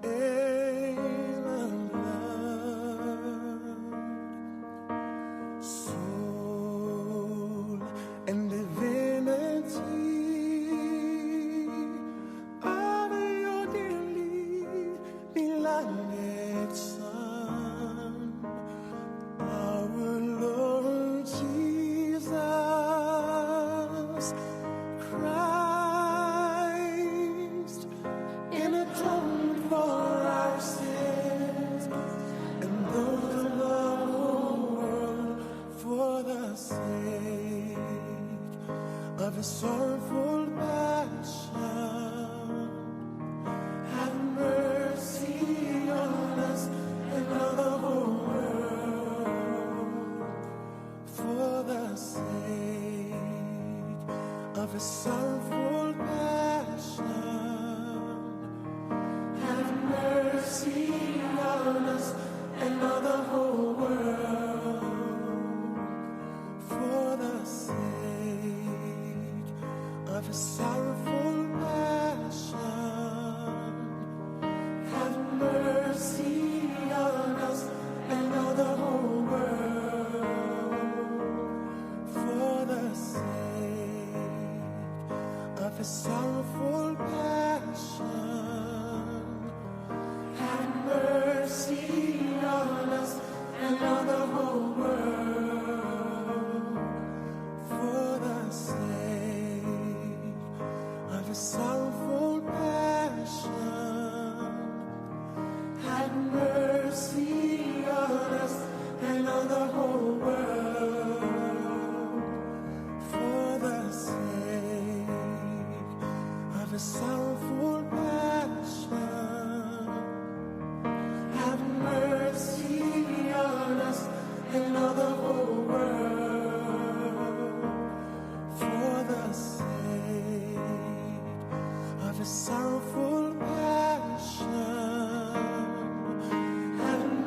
and the blood, soul and divinity of your dearly beloved Son, our Lord Jesus Christ, in atonement for our sins and those of the whole world, for the sake of his sorrowful passion. Have mercy on us and on the whole world, for the sake of his sorrowful passion. Have mercy on us and on the whole world, for the sake of his sorrowful passion. Have mercy on us and on the whole world, for the sake of his sorrowful passion. Have mercy on us and on the whole world, for the sake of his sorrowful passion. Have mercy on us and on the whole world, for the sake of his sorrowful passion. Have mercy on us and on the whole world, for the sake of his sorrowful passion.